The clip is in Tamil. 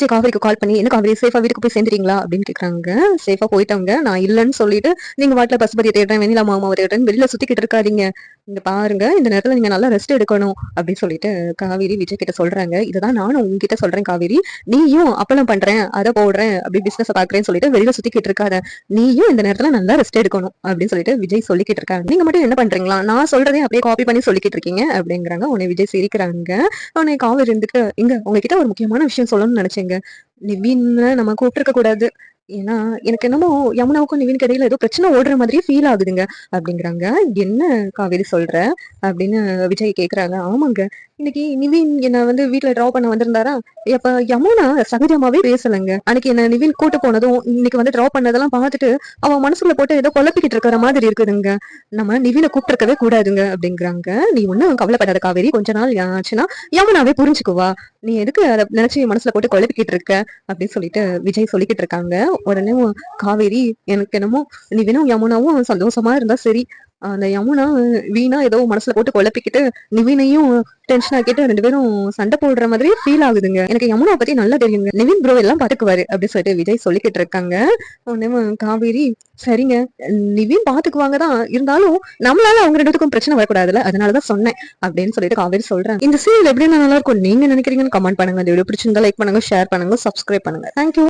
காவிரிக்கு கால் பண்ணி, "என்ன காவிரி சேஃபா வீட்டுக்கு போய் சேர்ந்துட்டீங்களா?" அப்படின்னு கேட்குறாங்க. சேஃபா போயிட்டவங்க. நான் இல்லன்னு சொல்லிட்டு, "நீங்க பாட்டுல பசுபதிய தேடுறேன், வெண்ணிலா மாமாவ தேடுறேன்னு வெளில சுத்திக்கிட்டு இருக்காதீங்க. இங்க பாருங்க, இந்த நேரத்துல நீங்க நல்லா ரெஸ்ட் எடுக்கணும்." அப்படின்னு சொல்லிட்டு காவேரி விஜய் கிட்ட சொல்றாங்க. இதுதான் நானும் உங்ககிட்ட சொல்றேன் காவேரி. நீயும் அப்பளம் பண்றேன், அத போடுறேன், அப்படி பிசினஸ பாக்குறேன்னு சொல்லிட்டு வெளில சுத்திக்கிட்டு இருக்காத. நீயும் இந்த நேரத்துல நல்லா ரெஸ்ட் எடுக்கணும் அப்படின்னு சொல்லிட்டு விஜய் சொல்லிக்கிட்டு இருக்காங்க. நீங்க மட்டும் என்ன பண்றீங்களா? நான் சொல்றதே அப்படியே காப்பி பண்ணி சொல்லிக்கிட்டு இருக்கீங்க அப்படிங்கிறாங்க. உடனே விஜய் சிரிக்கிறாங்க. உடனே காவேரி இருந்துட்டு, "இங்க உங்ககிட்ட ஒரு முக்கியமான விஷயம் சொல்லணும்னு நினைச்சேங்க. நிவின்ல நம்ம கூப்பிட்டுருக்க கூடாது. ஏன்னா, எனக்கு என்னமோ யமுனாவுக்கும் நிவினுக்கு இடையில ஏதோ பிரச்சனை ஓடுற மாதிரியே ஃபீல் ஆகுதுங்க." அப்படிங்கிறாங்க. "என்ன காவேரி சொல்ற?" அப்படின்னு விஜய் கேக்குறாங்க. "ஆமாங்க. இன்னைக்கு நிவின் என்ன வந்து வீட்ல டிராப் பண்ண வந்திருந்தாரா? அப்ப யமுனா சகஜமாவே பேசலங்க. அன்னைக்கு என்ன நிவின் கூட்டு போனதும், இன்னைக்கு வந்து டிராப் பண்ணதெல்லாம் பார்த்துட்டு, அவன் மனசுக்குள்ள போட்டு ஏதோ குழப்பிக்கிட்டு இருக்கிற மாதிரி இருக்குதுங்க. நம்ம நிவின கூப்பிட்டுருக்கவே கூடாதுங்க." அப்படிங்கிறாங்க. "நீ ஒண்ணும் கவலைப்படாத காவேரி. கொஞ்ச நாள் ஆச்சுன்னா யமுனாவே புரிஞ்சுக்குவா. நீ எதுக்கு அத நினைச்சு மனசுல போட்டு குழப்பிக்கிட்டு இருக்க?" அப்படின்னு சொல்லிட்டு விஜய் சொல்லிக்கிட்டு இருக்காங்க. உடனே காவேரி, "எனக்கு என்னமோ நிவினும் யமுனாவும் சந்தோஷமா இருந்தா சரி. அந்த யமுனா வீணா ஏதோ மனசுல போட்டு குழப்பிக்கிட்டு நிவினையும் டென்ஷன் ஆக்கிட்டு 2 பேரும் சண்டை போடுற மாதிரியே ஃபீல் ஆகுதுங்க. எனக்கு யமுனா பத்தி நல்லா தெரியுங்க. நிவின் ப்ரோ எல்லாம் பாத்துக்குவாரு." அப்படின்னு சொல்லிட்டு விஜய் சொல்லிக்கிட்டு இருக்காங்க. உடனே காவேரி, "சரிங்க, நிவின் பாத்துக்குவாங்க தான். இருந்தாலும் நம்மளால அவங்க 2 பேத்துக்கும் பிரச்சனை வரக்கூடாதுல்ல. அதனாலதான் சொன்னேன்." அப்படின்னு சொல்லிட்டு காவேரி சொல்றாங்க. இந்த சீரியல் எப்படி நல்லா இருக்கும் நீங்க நினைக்கிறீங்கன்னு கமெண்ட் பண்ணுங்க. இந்த வீடியோ பிடிச்சிருந்தா லைக் பண்ணுங்க, ஷேர் பண்ணுங்க, சப்ஸ்கிரைப் பண்ணுங்க. தேங்க்யூ.